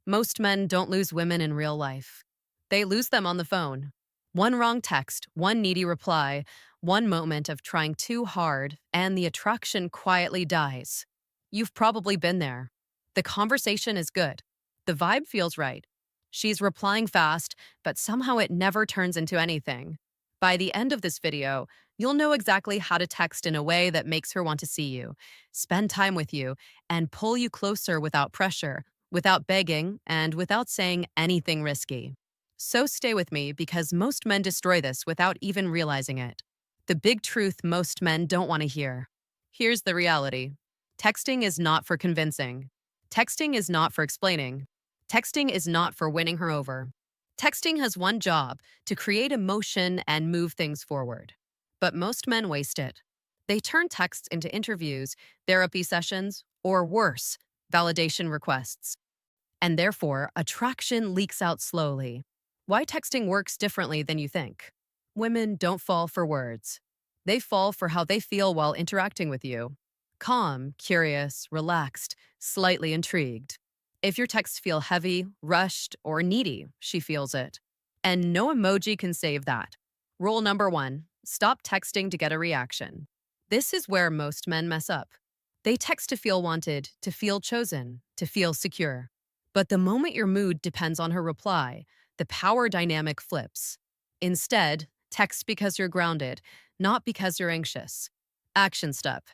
Most men don't lose women in real life. They lose them on the phone. One wrong text, one needy reply, one moment of trying too hard, and the attraction quietly dies. You've probably been there. The conversation is good. The vibe feels right. She's replying fast, but somehow it never turns into anything. By the end of this video, you'll know exactly how to text in a way that makes her want to see you, spend time with you, and pull you closer without pressure, without begging, and without saying anything risky. So stay with me because most men destroy this without even realizing it. The big truth most men don't want to hear. Here's the reality. Texting is not for convincing. Texting is not for explaining. Texting is not for winning her over. Texting has one job, to create emotion and move things forward. But most men waste it. They turn texts into interviews, therapy sessions, or worse, validation requests. And therefore, attraction leaks out slowly. Why texting works differently than you think. Women don't fall for words. They fall for how they feel while interacting with you. Calm, curious, relaxed, slightly intrigued. If your texts feel heavy, rushed, or needy, she feels it. And no emoji can save that. Rule number one, stop texting to get a reaction. This is where most men mess up. They text to feel wanted, to feel chosen, to feel secure. But the moment your mood depends on her reply, the power dynamic flips. Instead, text because you're grounded, not because you're anxious. Action step.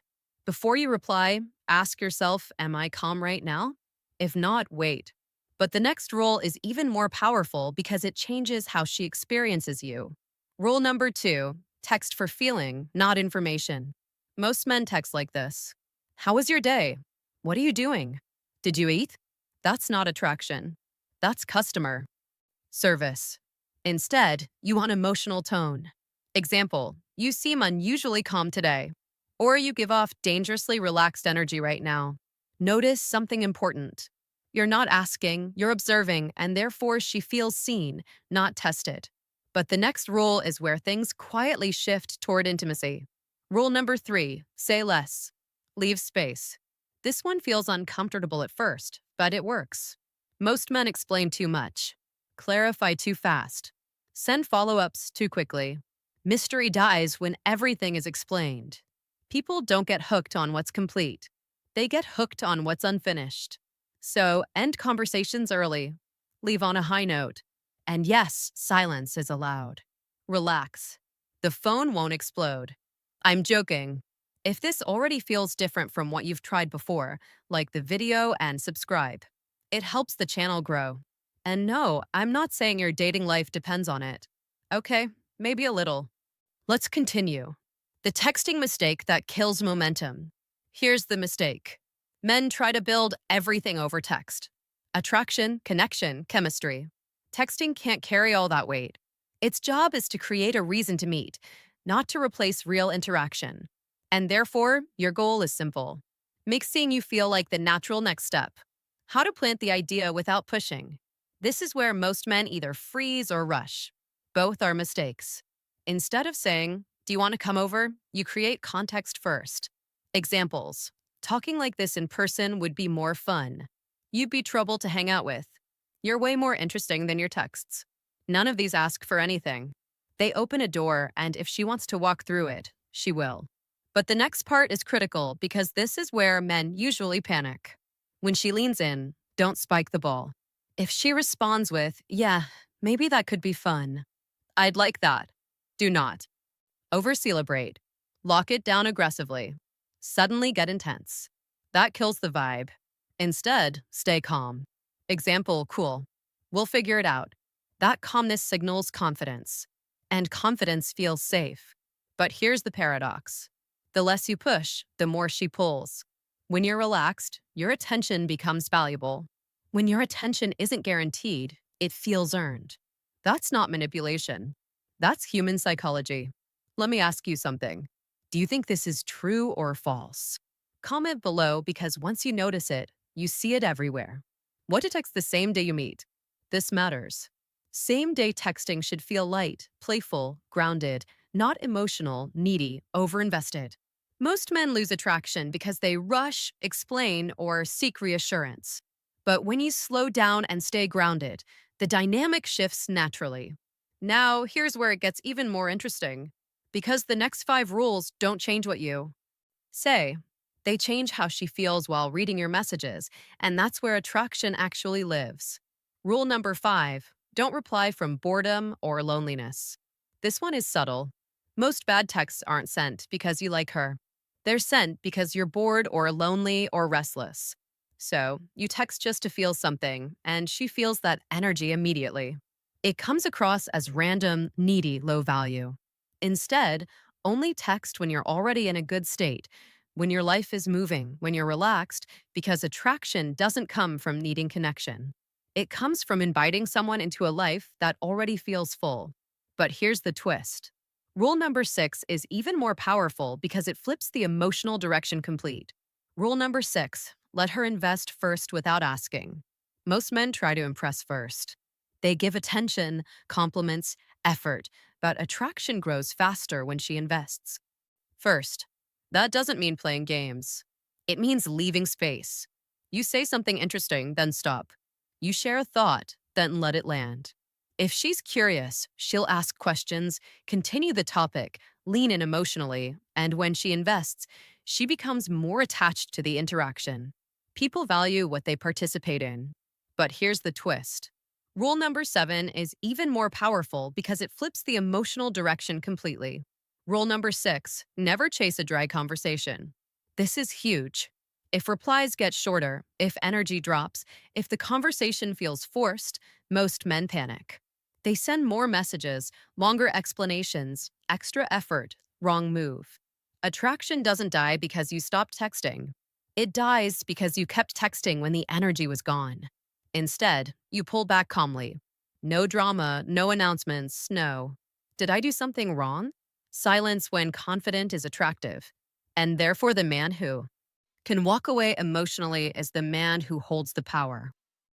Before you reply, ask yourself, am I calm right now? If not, wait. But the next rule is even more powerful because it changes how she experiences you. Rule number two, text for feeling, not information. Most men text like this. How was your day? What are you doing? Did you eat? That's not attraction. That's customer service. Instead, you want emotional tone. Example, you seem unusually calm today. Or you give off dangerously relaxed energy right now. Notice something important. You're not asking, you're observing, and therefore she feels seen, not tested. But the next rule is where things quietly shift toward intimacy. Rule number three, say less. Leave space. This one feels uncomfortable at first, but it works. Most men explain too much, clarify too fast, send follow-ups too quickly. Mystery dies when everything is explained. People don't get hooked on what's complete. They get hooked on what's unfinished. So end conversations early. Leave on a high note. And yes, silence is allowed. Relax. The phone won't explode. I'm joking. If this already feels different from what you've tried before, like the video and subscribe. It helps the channel grow. And no, I'm not saying your dating life depends on it. Okay, maybe a little. Let's continue. The texting mistake that kills momentum. Here's the mistake. Men try to build everything over text. Attraction, connection, chemistry. Texting can't carry all that weight. Its job is to create a reason to meet, not to replace real interaction. And therefore, your goal is simple. Make seeing you feel like the natural next step. How to plant the idea without pushing. This is where most men either freeze or rush. Both are mistakes. Instead of saying, do you want to come over? You create context first. Examples. Talking like this in person would be more fun. You'd be trouble to hang out with. You're way more interesting than your texts. None of these ask for anything. They open a door, and if she wants to walk through it, she will. But the next part is critical because this is where men usually panic. When she leans in, don't spike the ball. If she responds with, yeah, maybe that could be fun. I'd like that. Do not. Over-celebrate. Lock it down aggressively. Suddenly get intense. That kills the vibe. Instead, stay calm. Example, cool. We'll figure it out. That calmness signals confidence. And confidence feels safe. But here's the paradox. The less you push, the more she pulls. When you're relaxed, your attention becomes valuable. When your attention isn't guaranteed, it feels earned. That's not manipulation. That's human psychology. Let me ask you something. Do you think this is true or false? Comment below because once you notice it, you see it everywhere. What to text the same day you meet? This matters. Same-day texting should feel light, playful, grounded, not emotional, needy, overinvested. Most men lose attraction because they rush, explain, or seek reassurance. But when you slow down and stay grounded, the dynamic shifts naturally. Now, here's where it gets even more interesting. Because the next five rules don't change what you say, they change how she feels while reading your messages, and that's where attraction actually lives. Rule number five, don't reply from boredom or loneliness. This one is subtle. Most bad texts aren't sent because you like her. They're sent because you're bored or lonely or restless. So, you text just to feel something, and she feels that energy immediately. It comes across as random, needy, low value. Instead, only text when you're already in a good state, when your life is moving, when you're relaxed, because attraction doesn't come from needing connection. It comes from inviting someone into a life that already feels full. But here's the twist. Rule number six is even more powerful because it flips the emotional direction complete. Rule number six, let her invest first without asking. Most men try to impress first. They give attention, compliments, effort, but attraction grows faster when she invests. First, that doesn't mean playing games. It means leaving space. You say something interesting, then stop. You share a thought, then let it land. If she's curious, she'll ask questions, continue the topic, lean in emotionally, and when she invests, she becomes more attached to the interaction. People value what they participate in. But here's the twist. Rule number seven is even more powerful because it flips the emotional direction completely. Rule number six, never chase a dry conversation. This is huge. If replies get shorter, if energy drops, if the conversation feels forced, most men panic. They send more messages, longer explanations, extra effort, wrong move. Attraction doesn't die because you stopped texting. It dies because you kept texting when the energy was gone. Instead, you pull back calmly. No drama, no announcements, no. Did I do something wrong? Silence when confident is attractive. And therefore, the man who can walk away emotionally is the man who holds the power.